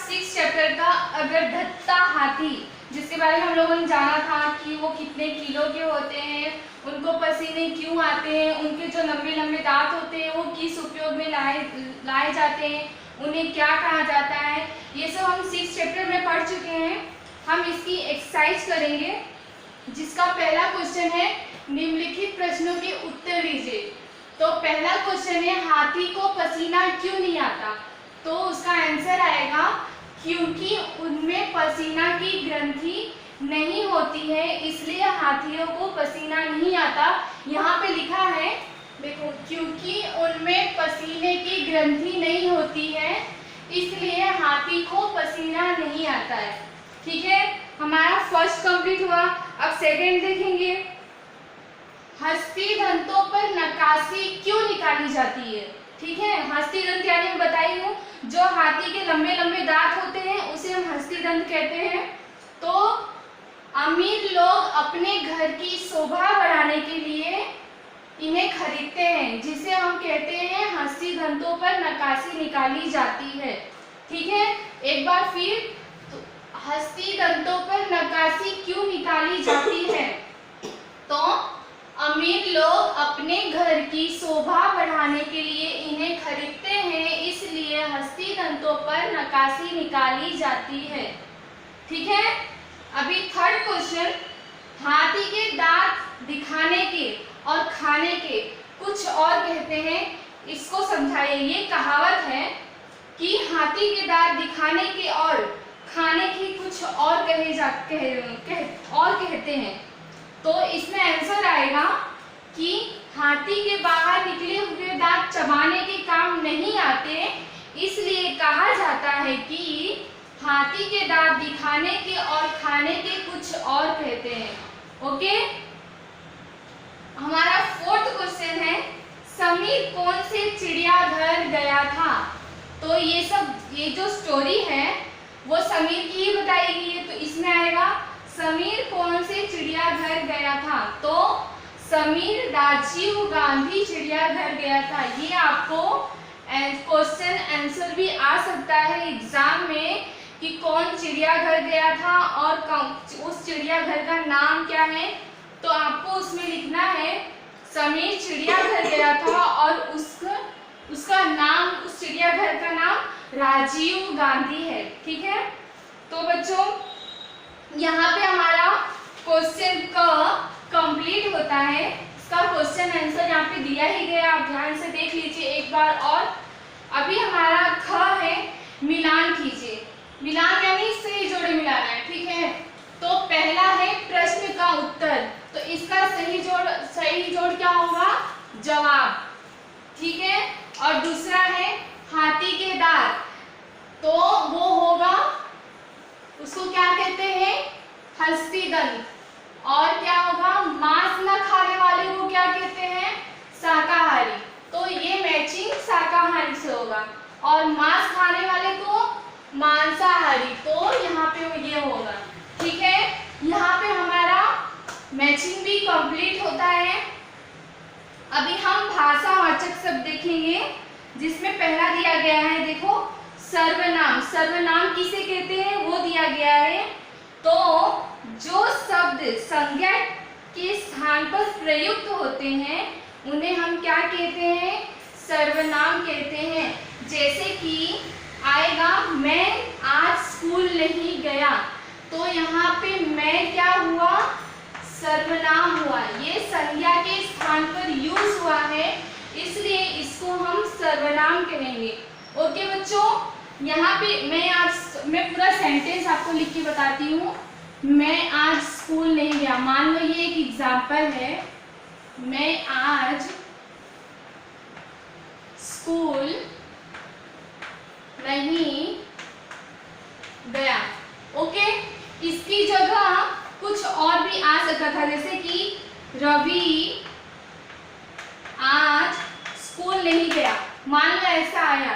6 chapter का अगरधत्ता हाथी, जिसके बारे में हम लोगों ने जाना था कि वो कितने किलो के होते हैं, उनको पसीने क्यों आते हैं, उनके जो लंबे लंबे दांत होते हैं वो किस उपयोग में लाए जाते हैं, उन्हें क्या कहा जाता है, ये सब हम 6 चैप्टर में पढ़ चुके हैं। हम इसकी एक्सरसाइज करेंगे, जिसका पहला क्वेश्चन है निम्नलिखित प्रश्नों के उत्तर दीजिए। तो पहला क्वेश्चन है हाथी को पसीना क्यों नहीं आता? तो उसका आंसर आएगा क्योंकि उनमें पसीना की ग्रंथि नहीं होती है, इसलिए हाथियों को पसीना नहीं आता। यहाँ पे लिखा है देखो, क्योंकि उनमें पसीने की ग्रंथि नहीं होती है इसलिए हाथी को पसीना नहीं आता है। ठीक है, हमारा फर्स्ट कंप्लीट हुआ। अब सेकंड देखेंगे, हस्ती दंतों पर नक्काशी क्यों निकाली जाती है? ठीक है, हस्ती दंत यानी मैं बताई हूँ, जो हाथी के लंबे लंबे दांत होते हैं उसे हम हस्ती दंत कहते हैं। तो अमीर लोग अपने घर की शोभा बढ़ाने के लिए इन्हें खरीदते हैं, जिसे हम कहते हैं हस्ती दंतों पर नक्काशी निकाली जाती है। ठीक है, एक बार फिर, तो हस्ती दंतों पर नक्काशी क्यों निकाली जाती है? तो अमीर लोग अपने घर की शोभा बढ़ाने के लिए इन्हें खरीदते हैं, इसलिए हस्ती दंतों पर नक्काशी निकाली जाती है। ठीक है, अभी थर्ड क्वेश्चन, हाथी के दांत दिखाने के और खाने के कुछ और कहते हैं, इसको समझाइए। ये कहावत है कि हाथी के दांत दिखाने के और खाने की कुछ और कहते हैं। तो इसमें आंसर आएगा कि हाथी के बाहर निकले हुए दांत चबाने के काम नहीं आते, इसलिए कहा जाता है कि हाथी के दांत दिखाने के और खाने के कुछ और कहते हैं। ओके, हमारा फोर्थ क्वेश्चन है समीर कौन से चिड़ियाघर गया था? तो ये जो स्टोरी है वो समीर की ही बताई गई है। तो इसमें आएगा समीर कौन से चिड़ियाघर गया था? तो समीर राजीव गांधी चिड़ियाघर गया था। ये आपको क्वेश्चन आंसर भी आ सकता है एग्जाम में कि कौन चिड़ियाघर गया था और उस चिड़ियाघर का नाम क्या है। तो आपको उसमें लिखना है समीर चिड़ियाघर गया था और उसका नाम, उस चिड़ियाघर का नाम राजीव गांधी है। ठीक है, तो बच्चों यहाँ पे हमारा क्वेश्चन का कंप्लीट होता है। इसका क्वेश्चन आंसर यहाँ पे दिया ही गया, आप ध्यान से देख लीजिए एक बार। और अभी हमारा ख है मिलान कीजिए। मिलान यानी सही जोड़े मिलाना है। ठीक है, तो पहला है प्रश्न का उत्तर, तो इसका सही जोड़ क्या होगा? जवाब। ठीक है, और दूसरा है हाथी के दांत, तो वो होगा, उसको क्या कहते हैं? हस्ती दंत। और क्या होगा? मांस न खाने वाले को क्या कहते हैं? शाकाहारी। तो ये मैचिंग शाकाहारी से होगा, और मांस खाने वाले को मांसाहारी, तो यहाँ पे ये होगा। ठीक है, यहाँ पे हमारा मैचिंग भी कंप्लीट होता है। अभी हम भाषावाचक शब्द देखेंगे, जिसमें पहला दिया गया है, देखो सर्वनाम। सर्वनाम किसे कहते हैं वो दिया गया है। तो जो शब्द संज्ञा के स्थान पर प्रयुक्त होते हैं उन्हें हम क्या कहते हैं? सर्वनाम कहते हैं। जैसे कि आएगा मैं आज स्कूल नहीं गया, तो यहाँ पे मैं क्या हुआ? सर्वनाम हुआ। ये संज्ञा के स्थान पर यूज हुआ है, इसलिए इसको हम सर्वनाम कहेंगे। ओके बच्चों, यहाँ पे मैं पूरा सेंटेंस आपको लिख के बताती हूँ। मैं आज स्कूल नहीं गया, मान लो ये एक एग्जाम्पल है, मैं आज स्कूल नहीं गया। ओके, इसकी जगह कुछ और भी आ सकता था, जैसे कि रवि आज स्कूल नहीं गया, मान लो ऐसा आया,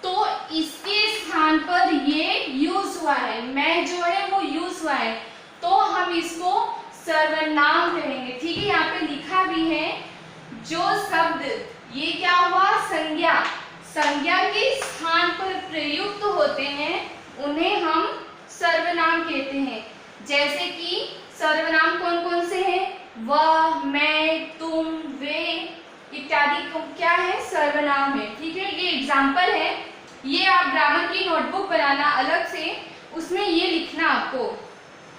तो इसके स्थान पर ये यूज हुआ है, मैं जो है वो यूज हुआ है, तो हम इसको सर्वनाम कहेंगे। ठीक है, यहाँ पे लिखा भी है जो शब्द, ये क्या हुआ? संज्ञा। संज्ञा के स्थान पर प्रयुक्त होते हैं उन्हें हम सर्वनाम कहते हैं। जैसे कि सर्वनाम कौन कौन से हैं? वह, मैं, तुम, वे इत्यादि क्या है? सर्वनाम है। ठीक है, ये एग्जाम्पल है। ये आप ग्रामर की नोटबुक बनाना अलग से, उसमें ये लिखना आपको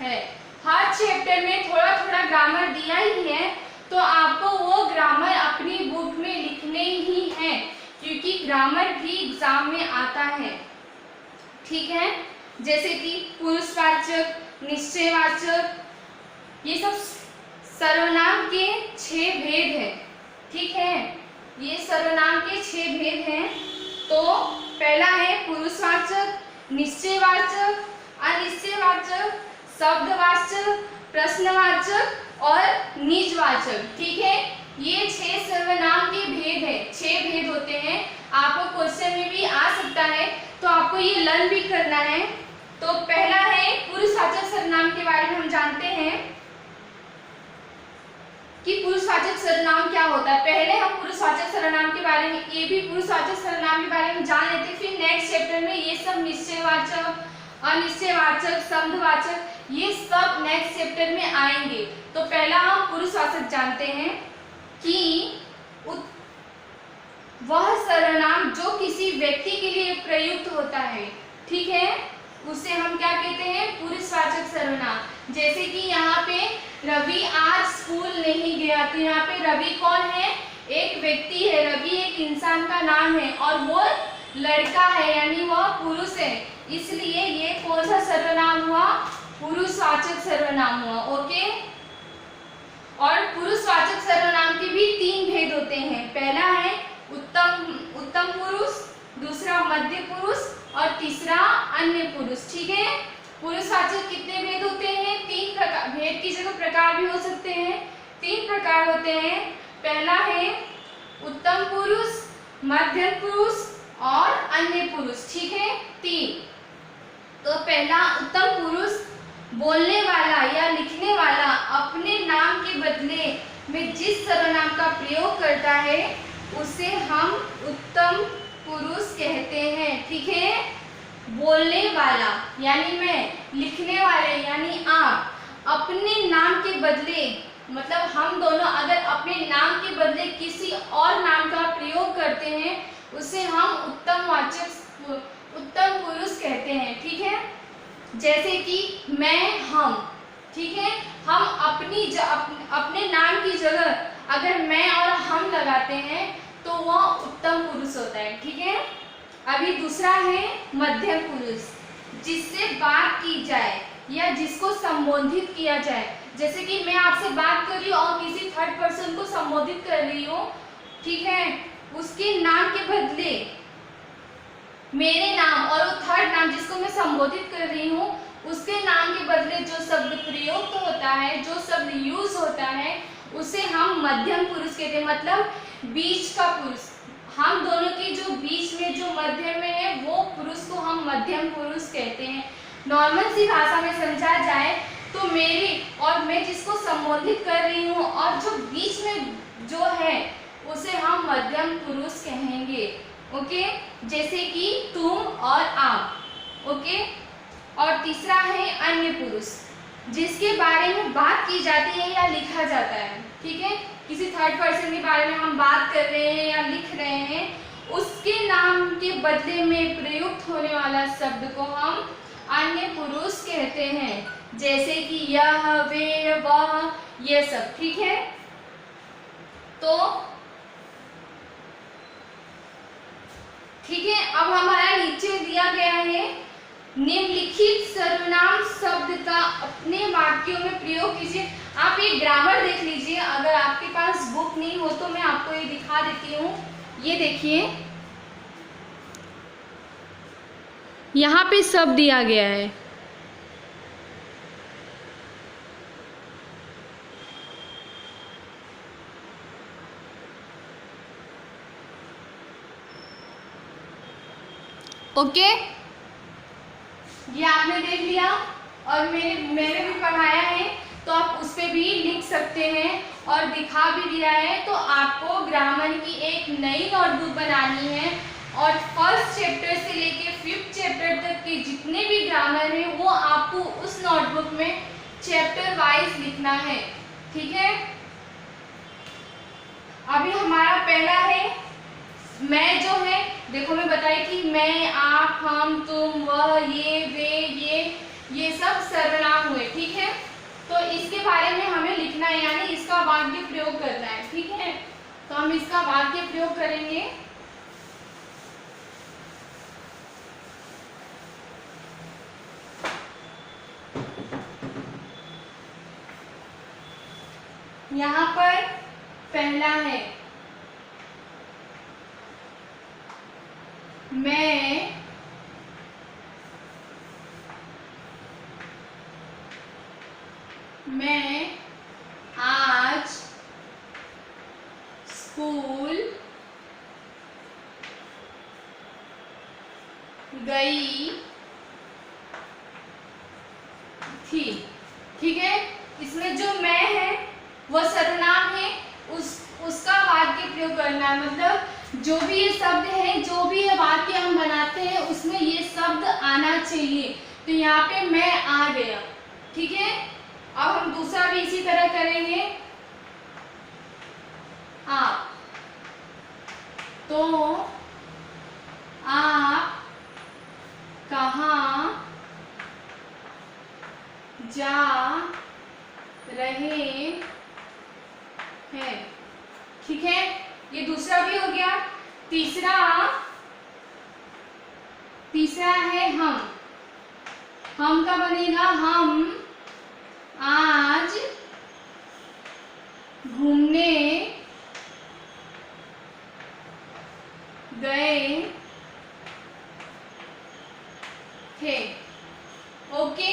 है। हर चैप्टर में थोड़ा थोड़ा ग्रामर दिया ही है, तो आपको वो ग्रामर अपनी बुक में लिखने ही है, क्योंकि ग्रामर भी एग्जाम में आता है। ठीक है, जैसे कि पुरुषवाचक, निश्चयवाचक, ये सब सर्वनाम के 6 भेद हैं। ठीक है, ये सर्वनाम के 6 भेद हैं। तो पहला है पुरुषवाचक, निश्चयवाचक, अनिश्चयवाचक, शब्दवाचक, प्रश्नवाचक और निजवाचक। ठीक है, ये 6 सर्वनाम के भेद है। 6 भेद होते हैं। आपको क्वेश्चन में भी आ सकता है, तो आपको ये लर्न भी करना है। तो पहला है पुरुषवाचक सर्वनाम के बारे में हम जानते हैं कि पुरुषवाचक सर्वनाम क्या होता है। पहले हम पुरुषवाचक सर्वनाम के बारे में, ये भी पुरुषवाचक सर्वनाम के बारे में जान लेते हैं, फिर नेक्स्ट चैप्टर में ये सब निश्चयवाचक, अनिश्चयवाचक, शब्दवाचक, ये सब नेक्स्ट चैप्टर में आएंगे। तो पहला हम पुरुषवाचक जानते हैं कि वह सर्वनाम जो किसी व्यक्ति के लिए प्रयुक्त होता है। ठीक है, उसे हम क्या कहते हैं? पुरुषवाचक सर्वनाम। जैसे कि यहाँ पे रवि आज स्कूल नहीं गया, तो यहाँ पे रवि कौन है? एक व्यक्ति है। रवि एक इंसान का नाम है और वो लड़का है, यानी वह पुरुष है, इसलिए ये कौन सा सर्वनाम हुआ? पुरुषवाचक सर्वनाम हुआ। ओके, और पुरुषवाचक सर्वनाम के भी 3 भेद होते हैं। पहला है उत्तम पुरुष, दूसरा मध्य पुरुष और तीसरा अन्य पुरुष। ठीक है, पुरुषवाचक कितने भेद होते हैं? 3 प्रकार। भेद की जगह प्रकार भी हो सकते हैं। 3 प्रकार होते हैं। पहला है उत्तम पुरुष, मध्यम पुरुष और अन्य पुरुष। ठीक है, 3। तो पहला उत्तम पुरुष, बोलने वाला या लिखने वाला अपने नाम के बदले में जिस सर्वनाम का प्रयोग करता है उसे हम उत्तम पुरुष कहते हैं। ठीक है, बोलने वाला यानी मैं, लिखने वाले यानी आप, अपने नाम के बदले, मतलब हम दोनों अगर अपने नाम के बदले किसी और नाम का प्रयोग करते हैं उसे हम उत्तम पुरुष कहते हैं। ठीक है, जैसे कि मैं, हम। ठीक है, हम अपने नाम की जगह अगर मैं और हम लगाते हैं तो वह उत्तम पुरुष होता है। ठीक है, अभी दूसरा है मध्यम पुरुष, जिससे बात की जाए या जिसको संबोधित किया जाए। जैसे कि मैं आपसे बात कर रही हूँ और किसी थर्ड पर्सन को संबोधित कर रही हूँ। ठीक है, उसके नाम के बदले मेरे नाम और वो थर्ड नाम जिसको मैं संबोधित कर रही हूँ उसके नाम के बदले जो शब्द प्रयोग होता है, जो शब्द यूज होता है, उसे हम मध्यम पुरुष कहते हैं। मतलब बीच का पुरुष, हम दोनों के जो बीच में जो मध्य में है वो पुरुष को हम मध्यम पुरुष कहते हैं। नॉर्मल सी भाषा में समझा जाए तो मेरी और मैं जिसको संबोधित कर रही हूँ और जो बीच में जो है उसे हम मध्यम पुरुष कहेंगे। ओके, जैसे कि तुम और आप। ओके, और तीसरा है अन्य पुरुष, जिसके बारे में बात की जाती है या लिखा जाता है। ठीक है, किसी थर्ड पर्सन के बारे में हम बात कर रहे हैं या लिख रहे हैं, उसके नाम के बदले में प्रयुक्त होने वाला शब्द को हम अन्य पुरुष कहते हैं। जैसे कि यह, वे, वह, ये सब। ठीक है, तो ठीक है, अब हमारा नीचे दिया गया है निम्नलिखित सर्वनाम शब्द का अपने वाक्यों में प्रयोग कीजिए। आप ये ग्रामर देख लीजिए, अगर आपके पास बुक नहीं हो तो मैं आपको ये दिखा देती हूँ। ये देखिए, यहाँ पे सब दिया गया है। ओके, ये आपने देख लिया और मैंने भी पढ़ाया है, तो आप उस पर भी लिख सकते हैं और दिखा भी दिया है। तो आपको ग्रामर की एक नई नोटबुक बनानी है और फर्स्ट चैप्टर से लेके 5th चैप्टर तक के के जितने भी ग्रामर है वो आपको उस नोटबुक में चैप्टर वाइज लिखना है, ठीक है। अभी हमारा पहला है मैं, जो है देखो मैं बताई थी, मैं, आप, हम, तुम, वह, ये, वे, ये सब सर्वनाम हुए, ठीक है। तो इसके बारे में हमें लिखना है, यानी इसका वाक्य प्रयोग करना है, ठीक है। तो हम इसका वाक्य प्रयोग करेंगे। यहाँ पर पहला है मैं आज स्कूल गई थी, ठीक है। इसमें जो मैं है वो सर्वनाम है, उसका वाक्य प्रयोग करना है, मतलब जो भी ये शब्द है, जो भी ये वाक्य हम बनाते हैं उसमें ये शब्द आना चाहिए। तो यहाँ पे मैं आ गया, ठीक है। अब हम दूसरा भी इसी तरह करेंगे। आप, तो आप कहाँ जा रहे हैं, ठीक है। ये दूसरा भी हो गया। तीसरा है हम का बनेगा हम आज घूमने गए थे, ओके।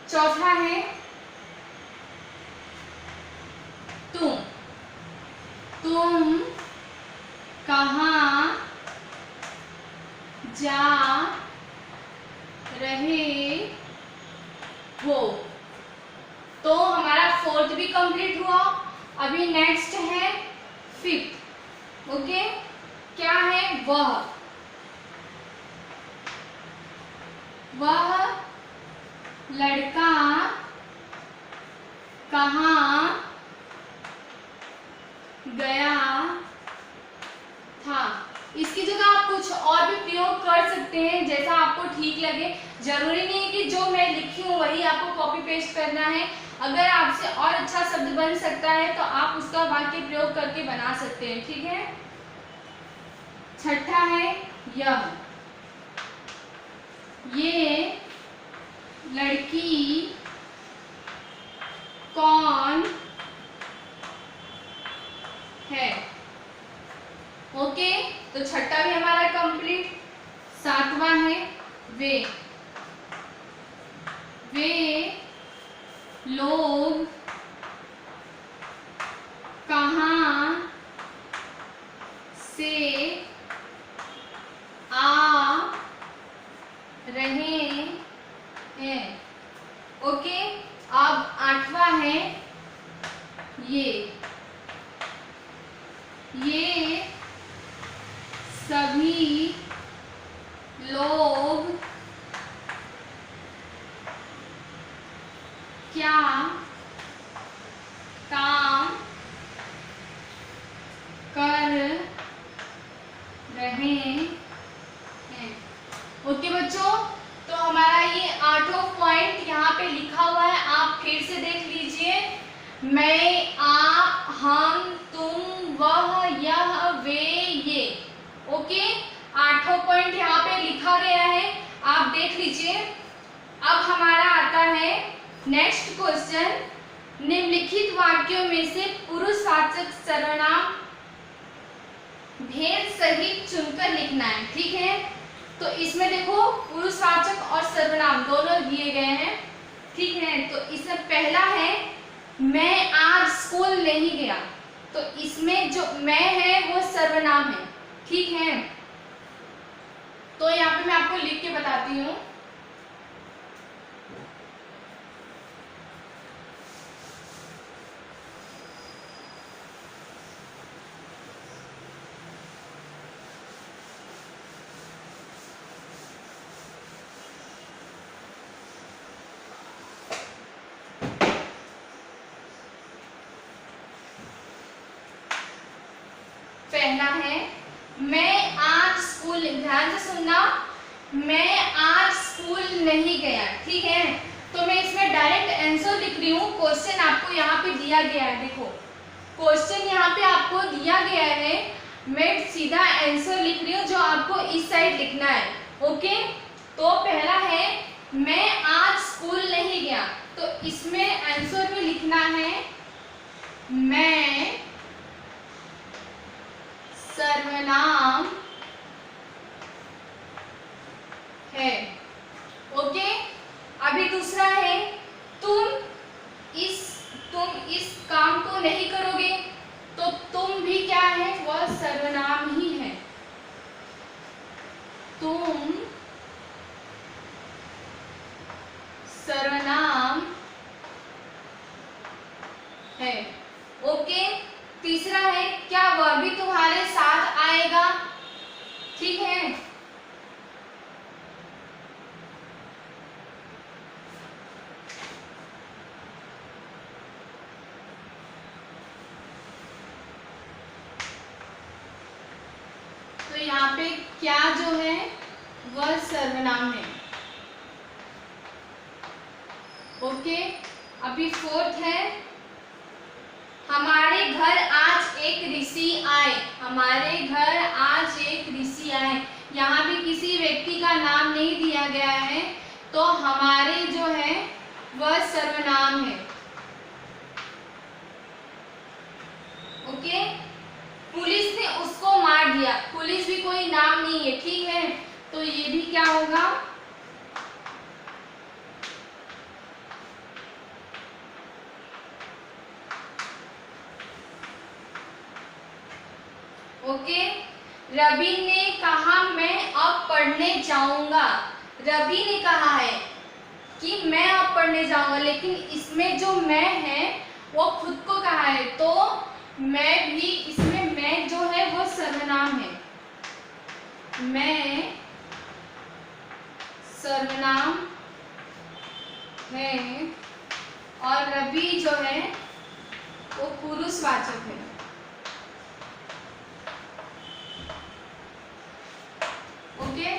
चौथा है तुम कहाँ जा रहे हो। तो हमारा फोर्थ भी कंप्लीट हुआ। अभी नेक्स्ट है फिफ्थ, ओके। क्या है, वह लड़का कहाँ गया था। इसकी जगह आप कुछ और भी प्रयोग कर सकते हैं, जैसा आपको ठीक लगे। जरूरी नहीं है कि जो मैं लिखी हूँ वही आपको कॉपी पेस्ट करना है। अगर आपसे और अच्छा शब्द बन सकता है तो आप उसका वाक्य प्रयोग करके बना सकते हैं, ठीक है। छठा है ये लड़की कौन है, ओके। तो छठा भी हमारा कंप्लीट। सातवां है वे लोग कहाँ से आ रहे हैं, ओके। अब आठवां है ये सभी लोग क्या काम कर रहे हैं, ओके बच्चों। तो हमारा ये 8 पॉइंट यहाँ पे लिखा हुआ है, आप फिर से देख लीजिए। मैं, आप, हम, तुम, वह, यह, वे, ये, ओके। 8 पॉइंट यहाँ पे लिखा गया है, आप देख लीजिए। अब हमारा आता है नेक्स्ट क्वेश्चन। निम्नलिखित वाक्यों में से पुरुषवाचक सर्वनाम भेद सहित चुनकर लिखना है, ठीक है। तो इसमें देखो पुरुषवाचक और सर्वनाम दोनों दिए गए हैं, ठीक है। तो इसमें पहला है मैं आज स्कूल नहीं गया। तो इसमें जो मैं है वो सर्वनाम है, ठीक है। तो यहाँ पे मैं आपको लिख के बताती हूँ। कहना है मैं आज स्कूल, ध्यान से सुनना, मैं आज स्कूल नहीं गया। ठीक है, तो मैं इसमें डायरेक्ट आंसर लिख रही हूँ। क्वेश्चन आपको यहाँ पे दिया गया है, देखो क्वेश्चन यहाँ पे आपको दिया गया है, मैं सीधा आंसर लिख रही हूँ जो आपको इस साइड लिखना है। ओके, तो पहला है मैं आज स्कूल नहीं गया, तो इसमें आंसर में लिखना है मैं सर्वनाम है। ओके, अभी दूसरा है तुम इस काम को नहीं करोगे, तो तुम भी क्या है, वह सर्वनाम ही है। तुम सर्वनाम है। ओके, तीसरा है क्या वह भी तुम्हारे साथ आएगा। ठीक है, तो यहाँ पे क्या जो है वह सर्वनाम है। ओके, अभी फोर्थ है हमारे घर आज एक ऋषि आए। हमारे घर आज एक ऋषि आए, यहाँ भी किसी व्यक्ति का नाम नहीं दिया गया है, तो हमारे जो है वह सर्वनाम है। ओके, पुलिस ने उसको मार दिया, पुलिस भी कोई नाम नहीं है। ठीक है, तो ये भी क्या होगा, ओके। रवि ने कहा मैं अब पढ़ने जाऊंगा। रवि ने कहा है कि मैं अब पढ़ने जाऊंगा, लेकिन इसमें जो मैं है वो खुद को कहा है, तो मैं भी, इसमें मैं जो है वो सर्वनाम है। मैं सर्वनाम है और रवि जो है वो पुरुषवाचक है। ओके,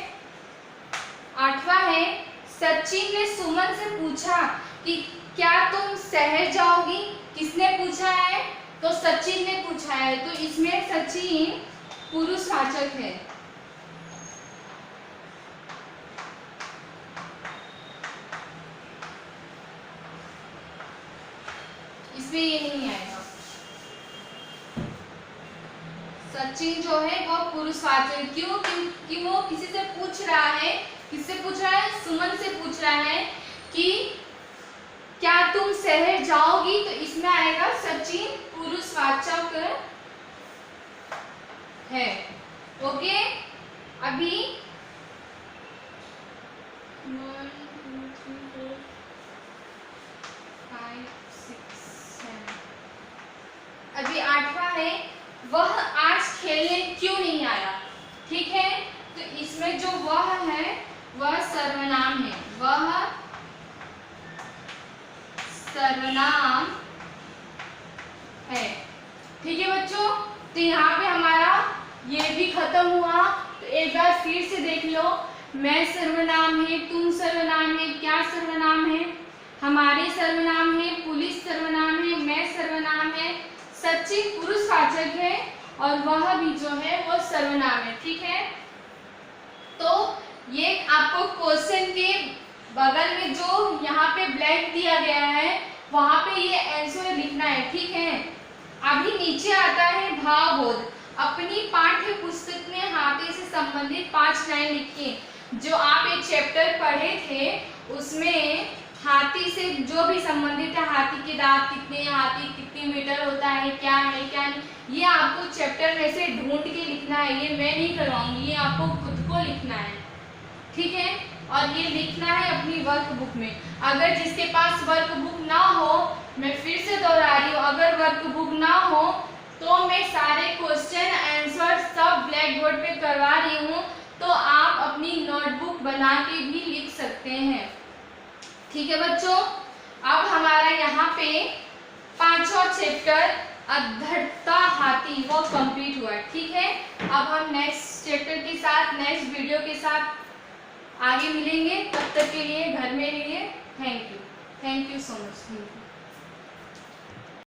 आठवां है सचिन ने सुमन से पूछा कि क्या तुम शहर जाओगी। किसने पूछा है, तो सचिन ने पूछा है, तो इसमें सचिन पुरुषवाचक है। इसमें ये नहीं आएगा, सचिन जो है वो पुरुषवाचक। क्यों, क्योंकि वो किसी से पूछ रहा है, किससे पूछ रहा है, सुमन से पूछ रहा है कि क्या तुम शहर जाओगी, तो इसमें आएगा सचिन पुरुषवाचक है। ओके, अभी 1 2 3 4 5 6 7, अभी आठवां है वह आज खेलने क्यों नहीं आया। ठीक है, तो इसमें जो वह है वह सर्वनाम है, वह सर्वनाम है। ठीक है बच्चों, तो यहाँ पे हमारा ये भी खत्म हुआ। तो एक बार फिर से देख लो, मैं सर्वनाम है, तुम सर्वनाम है, क्या सर्वनाम है, हमारे सर्वनाम है, पुलिस सर्वनाम है, मैं सर्वनाम है, सचिन पुरुषवाचक है और वह भी जो है वो सर्वनाम है। ठीक है, तो ये आपको क्वेश्चन के बगल में जो यहाँ पे ब्लैंक दिया गया है वहां पे ये आंसर लिखना है। ठीक है, अभी नीचे आता है भावबोध। अपनी पाठ्य पुस्तक में हाथी से संबंधित 5 लाइन लिखिए। जो आप एक चैप्टर पढ़े थे उसमें हाथी से जो भी संबंधित है, हाथी के दांत कितने, हाथी कितने मीटर होता है, क्या नहीं, ये आपको चैप्टर में से ढूंढ के लिखना है। ये मैं नहीं करवाऊंगी, ये आपको खुद को लिखना है। ठीक है, और ये लिखना है अपनी वर्क बुक में। अगर जिसके पास वर्क बुक ना हो, मैं फिर से दोहरा रही हूँ, अगर वर्क बुक ना हो तो मैं सारे क्वेश्चन आंसर सब ब्लैक बोर्ड पे करवा रही हूँ, तो आप अपनी नोटबुक बना के भी लिख सकते हैं। ठीक है बच्चों, अब हमारा यहाँ पे 5वां चैप्टर अधड़ता हाथी वो कंप्लीट हुआ। ठीक है, अब हम नेक्स्ट चैप्टर के साथ, नेक्स्ट वीडियो के साथ आगे मिलेंगे। तब तक के लिए घर में रहिए। Thank you so much.